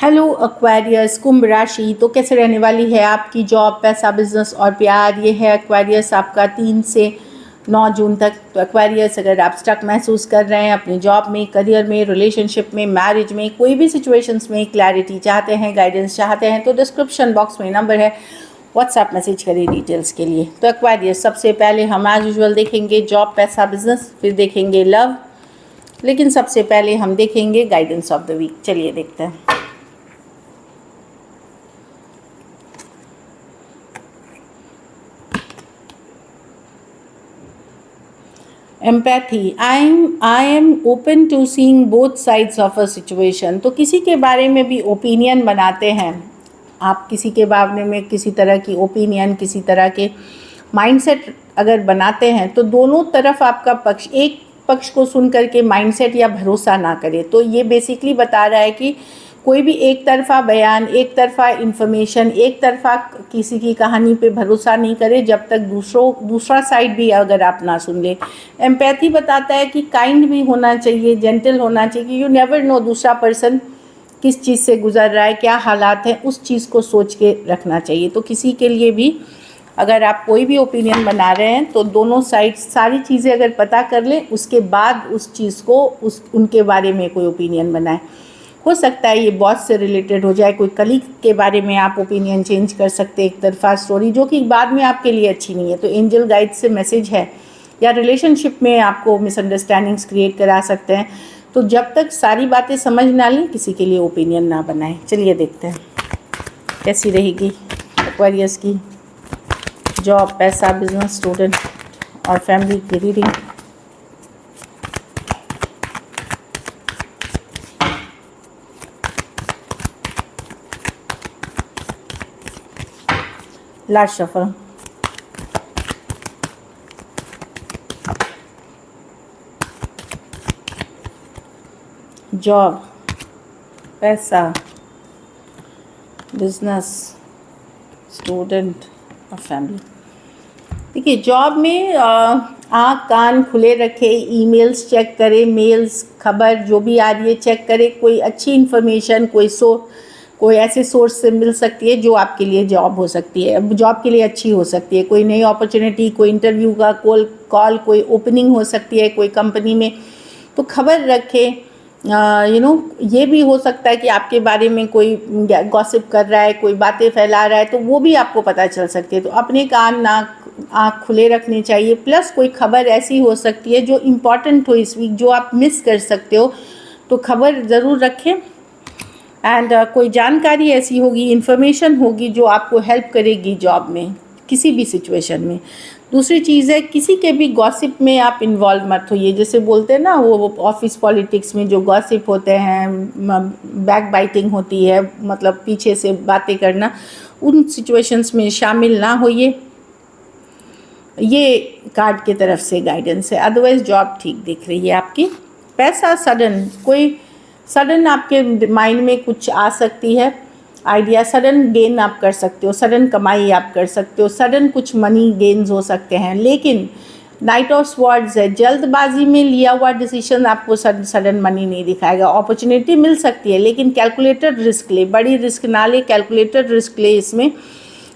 Hello Aquarius कुंभ राशि, तो कैसे रहने वाली है आपकी जॉब, पैसा, बिजनेस और प्यार। ये है एक्वेरियस आपका 3 से 9 जून तक। तो एक्वेरियस, अगर आप स्टक महसूस कर रहे हैं अपनी जॉब में, करियर में, रिलेशनशिप में, मैरिज में, कोई भी सिचुएशंस में क्लैरिटी चाहते हैं, गाइडेंस चाहते हैं, तो डिस्क्रिप्शन बॉक्स में नंबर है, व्हाट्सएप मैसेज करिए डिटेल्स के लिए। तो एक्वेरियस, सबसे पहले हम एज यूजुअल देखेंगे जॉब, पैसा, बिजनेस, फिर देखेंगे लव, लेकिन सबसे पहले हम देखेंगे गाइडेंस ऑफ द वीक। चलिए देखते हैं। Empathy, I am open to seeing both sides of a situation. तो किसी के बारे में भी ओपिनियन बनाते हैं आप, किसी के बारे में किसी तरह की ओपिनियन, किसी तरह के माइंडसेट अगर बनाते हैं, तो दोनों तरफ आपका पक्ष, एक पक्ष को सुन करके माइंडसेट या भरोसा ना करे। तो ये बेसिकली बता रहा है कि कोई भी एक तरफ़ा बयान, एक तरफ़ा इन्फॉर्मेशन, एक तरफ़ा किसी की कहानी पे भरोसा नहीं करे जब तक दूसरा साइड भी अगर आप ना सुन ले। एम्पैथी बताता है कि काइंड भी होना चाहिए, जेंटल होना चाहिए, कि यू नेवर नो दूसरा पर्सन किस चीज़ से गुजर रहा है, क्या हालात हैं, उस चीज़ को सोच के रखना चाहिए। तो किसी के लिए भी अगर आप कोई भी ओपिनियन बना रहे हैं, तो दोनों साइड सारी चीज़ें अगर पता कर लें, उसके बाद उस चीज़ को उनके बारे में कोई ओपिनियन बनाएं। हो सकता है ये बॉस से रिलेटेड हो जाए, कोई कलीग के बारे में आप ओपिनियन चेंज कर सकते हैं, एक तरफा स्टोरी जो कि बाद में आपके लिए अच्छी नहीं है। तो एंजल गाइड से मैसेज है, या रिलेशनशिप में आपको मिसअंडरस्टैंडिंग्स क्रिएट करा सकते हैं। तो जब तक सारी बातें समझ ना लें, किसी के लिए ओपिनियन ना बनाएं। चलिए देखते हैं कैसी रहेगी एक्वेरियस की जॉब, पैसा, बिजनेस, स्टूडेंट और फैमिली की रीडिंग। Last shuffle. जॉब, पैसा, बिजनेस, स्टूडेंट और फैमिली। देखिए, जॉब में आँख कान खुले रखे, ईमेल्स चेक करें, मेल्स, खबर जो भी आ रही है चेक करें। कोई अच्छी इन्फॉर्मेशन कोई ऐसे सोर्स से मिल सकती है जो आपके लिए जॉब हो सकती है, जॉब के लिए अच्छी हो सकती है। कोई नई अपॉर्चुनिटी, कोई इंटरव्यू का कॉल, कोई ओपनिंग हो सकती है कोई कंपनी में, तो खबर रखें। ये भी हो सकता है कि आपके बारे में कोई गॉसिप कर रहा है, कोई बातें फैला रहा है, तो वो भी आपको पता चल सकती है। तो अपने कान नाक आँख खुले रखने चाहिए। प्लस कोई खबर ऐसी हो सकती है जो इम्पॉर्टेंट हो इस वीक, जो आप मिस कर सकते हो, तो खबर ज़रूर रखें। एंड कोई जानकारी ऐसी होगी, इन्फॉर्मेशन होगी जो आपको हेल्प करेगी जॉब में, किसी भी सिचुएशन में। दूसरी चीज़ है, किसी के भी गॉसिप में आप इन्वॉल्व मत होइए। जैसे बोलते हैं ना, वो ऑफिस पॉलिटिक्स में जो गॉसिप होते हैं, बैक बाइटिंग होती है, मतलब पीछे से बातें करना, उन सिचुएशंस में शामिल ना होइए। ये कार्ड की तरफ से गाइडेंस है। अदरवाइज़ जॉब ठीक दिख रही है आपकी। पैसा, सडन आपके माइंड में कुछ आ सकती है आइडिया, सडन गेन आप कर सकते हो, सडन कमाई आप कर सकते हो, सडन कुछ मनी गेन्स हो सकते हैं। लेकिन नाइट ऑफ स्वॉर्ड्स है, जल्दबाजी में लिया हुआ डिसीजन आपको सडन मनी नहीं दिखाएगा। अपॉर्चुनिटी मिल सकती है, लेकिन कैलकुलेटेड रिस्क ले, बड़ी रिस्क ना ले, कैलकुलेटेड रिस्क ले इसमें,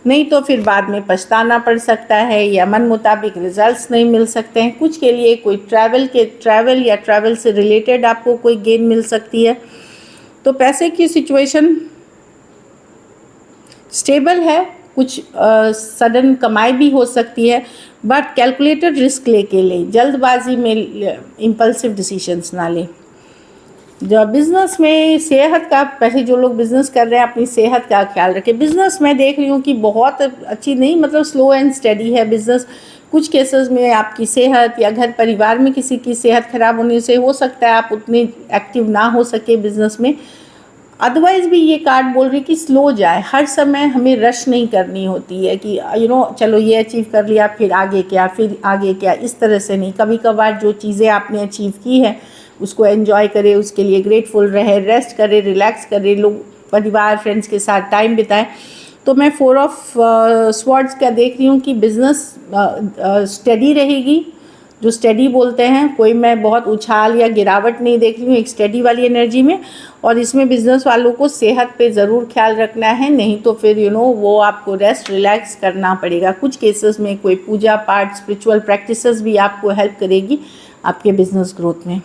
नहीं तो फिर बाद में पछताना पड़ सकता है, या मन मुताबिक रिजल्ट्स नहीं मिल सकते हैं। कुछ के लिए कोई ट्रैवल या ट्रैवल से रिलेटेड आपको कोई गेन मिल सकती है। तो पैसे की सिचुएशन स्टेबल है, कुछ सडन कमाई भी हो सकती है, बट कैलकुलेटेड रिस्क लेके ले, जल्दबाजी में इम्पल्सिव डिसीजंस ना ले। जो बिज़नेस में सेहत का, पहले जो लोग बिज़नेस कर रहे हैं अपनी सेहत का ख्याल रखें। बिज़नेस मैं देख रही हूँ कि बहुत अच्छी नहीं, मतलब स्लो एंड स्टेडी है बिज़नेस। कुछ केसेस में आपकी सेहत या घर परिवार में किसी की सेहत ख़राब होने से हो सकता है आप उतने एक्टिव ना हो सके बिज़नेस में। अदरवाइज़ भी ये कार्ड बोल रही कि स्लो जाए, हर समय हमें रश नहीं करनी होती है कि चलो ये अचीव कर लिया, फिर आगे क्या, इस तरह से नहीं। कभी कभार जो चीज़ें आपने अचीव की है उसको एंजॉय करें, उसके लिए ग्रेटफुल रहे, रेस्ट करें, रिलैक्स करें, लोग परिवार फ्रेंड्स के साथ टाइम बिताएं। तो मैं 4 ऑफ स्वॉर्ड्स का देख रही हूँ कि बिज़नेस स्टडी रहेगी, जो स्टडी बोलते हैं, कोई मैं बहुत उछाल या गिरावट नहीं देख रही हूँ, एक स्टडी वाली एनर्जी में। और इसमें बिजनेस वालों को सेहत पे ज़रूर ख्याल रखना है, नहीं तो फिर वो आपको रेस्ट रिलैक्स करना पड़ेगा। कुछ केसेस में कोई पूजा पाठ स्पिरिचुअल प्रैक्टिसेस भी आपको हेल्प करेगी आपके बिजनेस ग्रोथ में।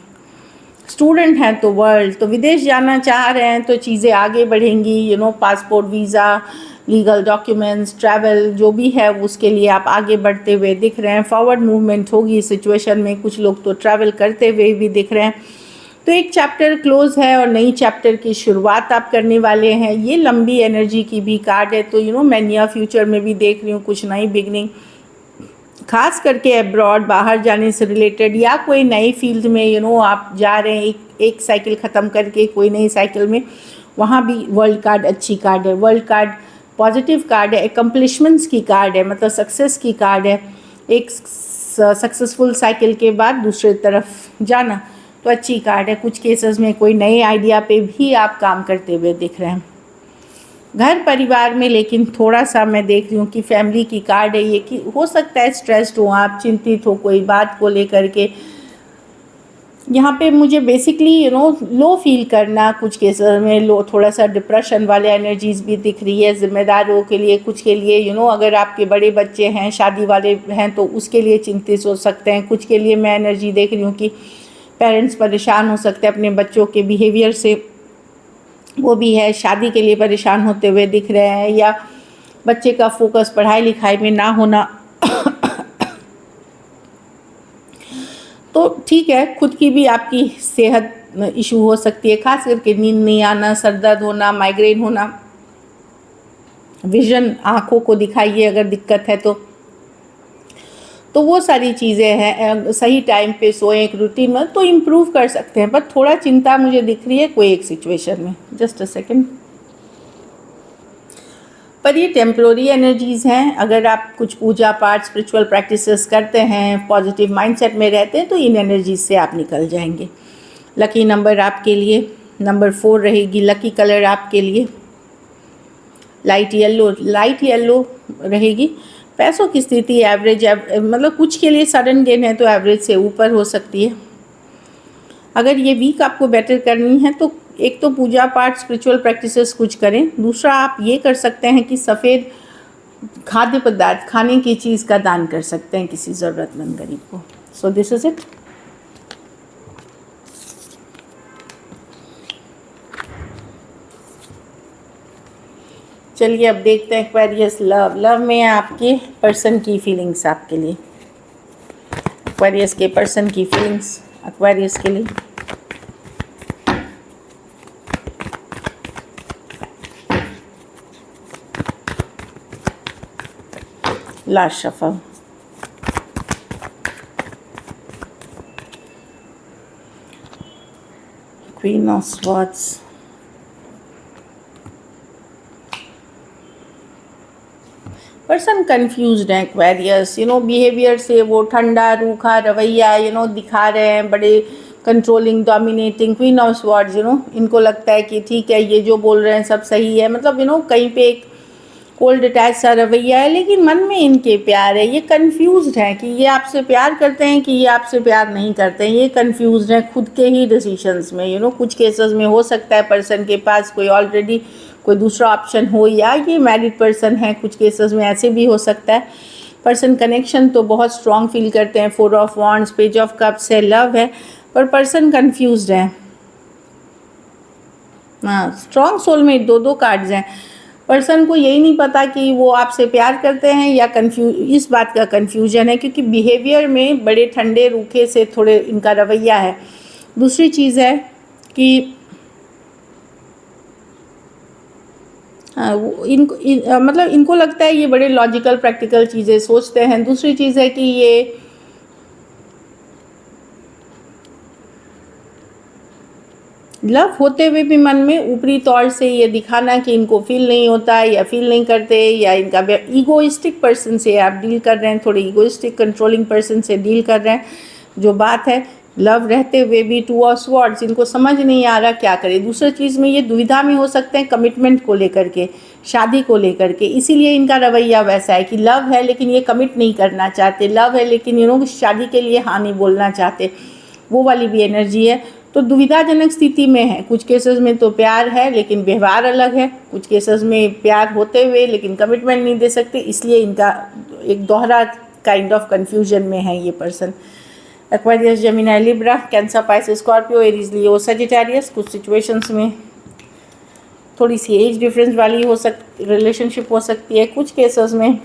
स्टूडेंट हैं तो वर्ल्ड, तो विदेश जाना चाह रहे हैं तो चीज़ें आगे बढ़ेंगी। Passport, visa, legal documents, travel जो भी है उसके लिए आप आगे बढ़ते हुए दिख रहे हैं। फॉरवर्ड मूवमेंट होगी इस सिचुएशन में। कुछ लोग तो ट्रैवल करते हुए भी दिख रहे हैं। तो एक चैप्टर क्लोज है और नई चैप्टर की शुरुआत आप करने वाले हैं। ये लंबी एनर्जी की भी कार्ड है, तो मैं नियर फ्यूचर में भी देख रही हूँ कुछ नई बिगनिंग, खास करके अब्रॉड, बाहर जाने से रिलेटेड, या कोई नई फील्ड में आप जा रहे हैं एक साइकिल ख़त्म करके कोई नई साइकिल में, वहाँ भी वर्ल्ड कार्ड अच्छी कार्ड है। वर्ल्ड कार्ड पॉजिटिव कार्ड है, एकम्प्लिशमेंट्स की कार्ड है, मतलब सक्सेस की कार्ड है। एक सक्सेसफुल साइकिल के बाद दूसरे तरफ जाना तो अच्छी कार्ड है। कुछ केसेस में कोई नए आइडिया पे भी आप काम करते हुए दिख रहे हैं। घर परिवार में लेकिन थोड़ा सा मैं देख रही हूँ कि फैमिली की कार्ड है ये, कि हो सकता है स्ट्रेस्ड हो आप, चिंतित हो कोई बात को लेकर के। यहाँ पे मुझे बेसिकली लो फील करना, कुछ केसेस में लो, थोड़ा सा डिप्रेशन वाले एनर्जीज भी दिख रही है ज़िम्मेदारों के लिए। कुछ के लिए अगर आपके बड़े बच्चे हैं, शादी वाले हैं, तो उसके लिए चिंतित हो सकते हैं। कुछ के लिए मैं एनर्जी देख रही हूँ कि पेरेंट्स परेशान हो सकते हैं अपने बच्चों के बिहेवियर से, वो भी है। शादी के लिए परेशान होते हुए दिख रहे हैं, या बच्चे का फोकस पढ़ाई लिखाई में ना होना। तो ठीक है, खुद की भी आपकी सेहत इशू हो सकती है, खास करके नींद नहीं आना, सर दर्द होना, माइग्रेन होना, विजन, आँखों को दिखाइए अगर दिक्कत है तो वो सारी चीज़ें हैं। सही टाइम पे सोएं, एक रूटीन में तो इम्प्रूव कर सकते हैं। पर थोड़ा चिंता मुझे दिख रही है कोई एक सिचुएशन में। Just a second. पर ये टेम्प्रोरी एनर्जीज़ हैं। अगर आप कुछ पूजा पाठ स्पिरिचुअल प्रैक्टिसेस करते हैं, पॉजिटिव माइंडसेट में रहते हैं, तो इन एनर्जीज से आप निकल जाएंगे। लकी नंबर आपके लिए नंबर 4 रहेगी। लकी कलर आपके लिए लाइट येलो रहेगी। पैसों की स्थिति एवरेज, मतलब कुछ के लिए सडन गेन है तो एवरेज से ऊपर हो सकती है। अगर ये वीक आपको बेटर करनी है तो एक तो पूजा पाठ स्पिरिचुअल प्रैक्टिसेस कुछ करें। दूसरा आप ये कर सकते हैं कि सफ़ेद खाद्य पदार्थ, खाने की चीज़ का दान कर सकते हैं किसी ज़रूरतमंद गरीब को। So this is it. चलिए अब देखते हैं एक्वेरियस लव में आपके पर्सन की फीलिंग्स आपके लिए। एक्वेरियस के पर्सन की फीलिंग्स एक्वेरियस के लिए। Last shuffle. Queen of swords. Person confused है एक्वेरियस, बिहेवियर से वो ठंडा रूखा रवैया दिखा रहे हैं, बड़े controlling, dominating. Queen of swords इनको लगता है कि ठीक है ये जो बोल रहे हैं सब सही है, मतलब कहीं पे एक कोल्ड अटैच सा रवैया है, लेकिन मन में इनके प्यार है। ये कंफ्यूज्ड हैं कि ये आपसे प्यार करते हैं कि ये आपसे प्यार नहीं करते हैं। ये कंफ्यूज्ड हैं खुद के ही डिसीजंस में। कुछ केसेस में हो सकता है पर्सन के पास कोई दूसरा ऑप्शन हो, या ये मैरिड पर्सन है। कुछ केसेस में ऐसे भी हो सकता है। पर्सन कनेक्शन तो बहुत स्ट्रॉन्ग फील करते हैं। 4 of wands, page of cups है, लव है, पर पर्सन कंफ्यूज्ड है। हाँ, स्ट्रॉन्ग सोलमेट, दो कार्ड्स हैं। पर्सन को यही नहीं पता कि वो आपसे प्यार करते हैं या इस बात का कन्फ्यूजन है, क्योंकि बिहेवियर में बड़े ठंडे रूखे से थोड़े इनका रवैया है। दूसरी चीज़ है कि मतलब इनको लगता है ये बड़े लॉजिकल प्रैक्टिकल चीज़ें सोचते हैं। दूसरी चीज़ है कि ये लव होते हुए भी मन में ऊपरी तौर से ये दिखाना कि इनको फील नहीं होता या फील नहीं करते, या इनका ईगोइस्टिक पर्सन से आप डील कर रहे हैं, थोड़े ईगोइस्टिक कंट्रोलिंग पर्सन से डील कर रहे हैं। जो बात है लव रहते हुए भी टू ऑफ स्वॉर्ड्स, इनको समझ नहीं आ रहा क्या करे। दूसरी चीज़ में ये दुविधा में हो सकते हैं कमिटमेंट को लेकर के, शादी को लेकर के, इसीलिए इनका रवैया वैसा है कि लव है लेकिन ये कमिट नहीं करना चाहते, लव है लेकिन शादी के लिए हाँ नहीं बोलना चाहते, वो वाली भी एनर्जी है। तो दुविधाजनक स्थिति में है। कुछ केसेस में तो प्यार है लेकिन व्यवहार अलग है, कुछ केसेस में प्यार होते हुए लेकिन कमिटमेंट नहीं दे सकते, इसलिए इनका एक दोहरा काइंड ऑफ कन्फ्यूजन में है ये person. Aquarius, Gemini, Libra, Cancer, Pisces, Scorpio, Aries, Leo, Sagittarius. कुछ सिचुएशंस में थोड़ी सी एज डिफरेंस वाली रिलेशनशिप हो सकती है। कुछ केसेस में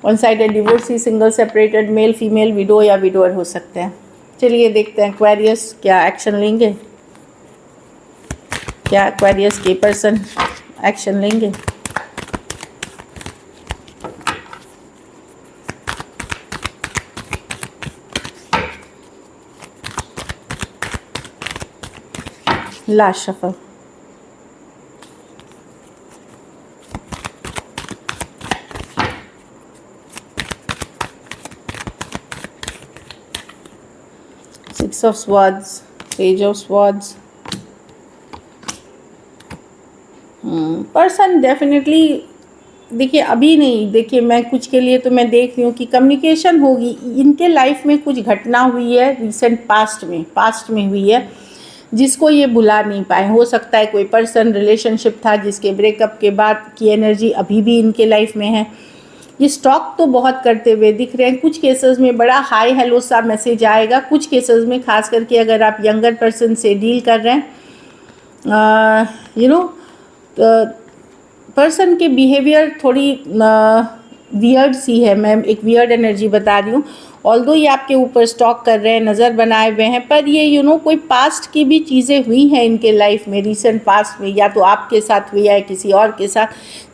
one sided divorcee, single, separated, male female, widow या विडोअर हो सकते हैं। चलिए देखते हैं एक्वेरियस क्या एक्शन लेंगे, क्या एक्वेरियस के पर्सन एक्शन लेंगे। Last shuffle. Six of swords, page of swords. Person definitely देखिए अभी नहीं, देखिए मैं कुछ के लिए तो मैं देख रही हूँ कि कम्युनिकेशन होगी। इनके लाइफ में कुछ घटना हुई है रिसेंट पास्ट में हुई है जिसको ये भुला नहीं पाए। हो सकता है कोई पर्सन रिलेशनशिप था जिसके ब्रेकअप के बाद की एनर्जी अभी भी इनके लाइफ में है। ये स्टॉक तो बहुत करते हुए दिख रहे हैं। कुछ केसेस में बड़ा हाई हेलो सा मैसेज आएगा। कुछ केसेस में खास करके अगर आप यंगर पर्सन से डील कर रहे हैं, पर्सन के बिहेवियर थोड़ी वियर्ड सी है। मैं एक वियर्ड एनर्जी बता रही हूँ। ऑल्दो ये आपके ऊपर स्टॉक कर रहे हैं, नज़र बनाए हुए हैं, पर ये कोई पास्ट की भी चीज़ें हुई हैं इनके लाइफ में, रिसेंट पास्ट में, या तो आपके साथ हुई है किसी और के साथ,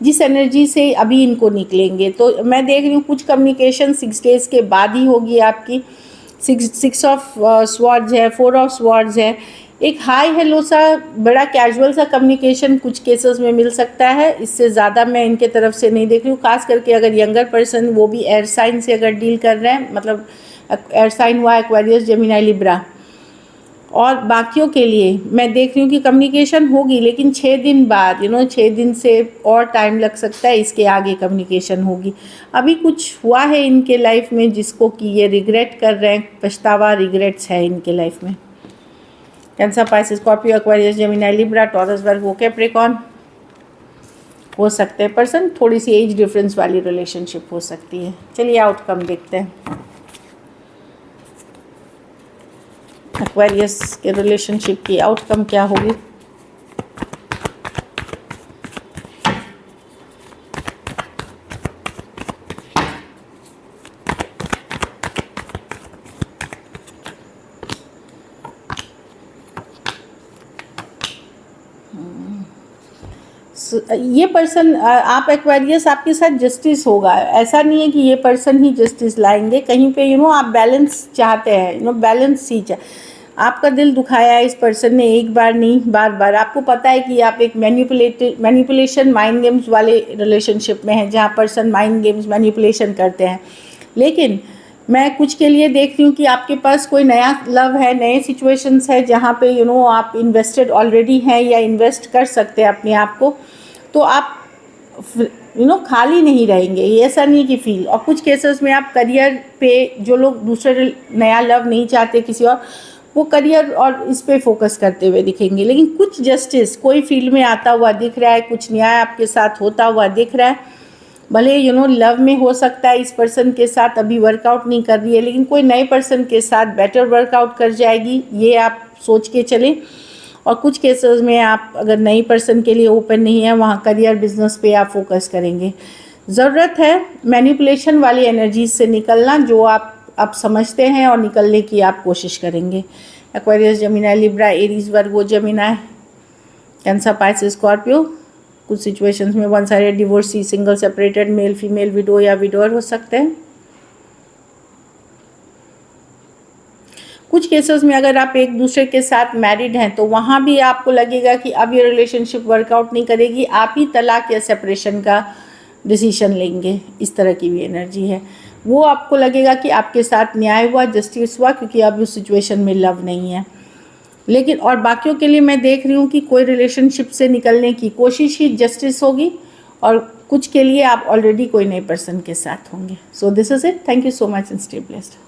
जिस एनर्जी से अभी इनको निकलेंगे। तो मैं देख रही हूँ कुछ कम्युनिकेशन 6 डेज के बाद ही होगी आपकी। सिक्स ऑफ स्वॉर्ड्स है, 4 ऑफ स्वॉर्ड्स है। एक हाई हेलो सा बड़ा कैजुअल सा कम्युनिकेशन कुछ केसेस में मिल सकता है। इससे ज़्यादा मैं इनके तरफ से नहीं देख रही हूँ। खास करके अगर यंगर पर्सन वो भी एयर साइन से अगर डील कर रहे हैं, मतलब एयर साइन हुआ एक्वेरियस, जेमिनी, लिब्रा, और बाकियों के लिए मैं देख रही हूँ कि कम्युनिकेशन होगी लेकिन 6 दिन बाद, 6 दिन से और टाइम लग सकता है, इसके आगे कम्युनिकेशन होगी। अभी कुछ हुआ है इनके लाइफ में जिसको कि ये रिग्रेट कर रहे हैं, पछतावा, रिग्रेट्स है इनके लाइफ में। Cancer, Pisces, Scorpio, Aquarius, Gemini, Libra, Taurus, Virgo, Capricorn हो सकते हैं पर्सन। थोड़ी सी एज डिफरेंस वाली रिलेशनशिप हो सकती है। चलिए आउटकम देखते हैं एक्वेरियस के रिलेशनशिप की आउटकम क्या होगी। ये पर्सन, आप एक्वेरियस, आपके साथ जस्टिस होगा। ऐसा नहीं है कि ये पर्सन ही जस्टिस लाएंगे। कहीं पे आप बैलेंस चाहते हैं, बैलेंस ही आपका दिल दुखाया है इस पर्सन ने, एक बार नहीं बार बार। आपको पता है कि आप एक मैनिपुलेशन, माइंड गेम्स वाले रिलेशनशिप में हैं जहाँ पर्सन माइंड गेम्स, मैनिपुलेशन करते हैं। लेकिन मैं कुछ के लिए देख रही हूँ कि आपके पास कोई नया लव है, नए सिचुएशंस है जहाँ पे आप इन्वेस्टेड ऑलरेडी हैं या इन्वेस्ट कर सकते हैं अपने आप को। तो आप खाली नहीं रहेंगे, ये ऐसा नहीं कि फील। और कुछ केसेस में आप करियर पे, जो लोग दूसरे नया लव नहीं चाहते किसी और, वो करियर और इस पे फोकस करते हुए दिखेंगे। लेकिन कुछ जस्टिस कोई फील्ड में आता हुआ दिख रहा है, कुछ न्याय आपके साथ होता हुआ दिख रहा है। भले लव में हो सकता है इस पर्सन के साथ अभी वर्कआउट नहीं कर रही है, लेकिन कोई नए पर्सन के साथ बेटर वर्कआउट कर जाएगी, ये आप सोच के चलें। और कुछ केसेस में आप अगर नई पर्सन के लिए ओपन नहीं है, वहाँ करियर, बिजनेस पे आप फोकस करेंगे। ज़रूरत है मैनिपुलेशन वाली एनर्जीज से निकलना, जो आप समझते हैं, और निकलने की आप कोशिश करेंगे। एक्वेरियस, जेमिनी, लिब्रा, एरीज, वर्गो, जेमिनी, कैंसर, पाइसेस, स्कॉर्पियो। कुछ सिचुएशंस में one sided divorcee, single, separated, male female, widow या विडोअर हो सकते हैं। कुछ केसेस में अगर आप एक दूसरे के साथ मैरिड हैं तो वहाँ भी आपको लगेगा कि अब ये रिलेशनशिप वर्कआउट नहीं करेगी, आप ही तलाक या सेपरेशन का डिसीजन लेंगे। इस तरह की भी एनर्जी है। वो आपको लगेगा कि आपके साथ न्याय हुआ, जस्टिस हुआ, क्योंकि अब उस सिचुएशन में लव नहीं है। लेकिन और बाकियों के लिए मैं देख रही हूँ कि कोई रिलेशनशिप से निकलने की कोशिश ही जस्टिस होगी, और कुछ के लिए आप ऑलरेडी कोई नए पर्सन के साथ होंगे। So this is it. Thank you so much and stay blessed.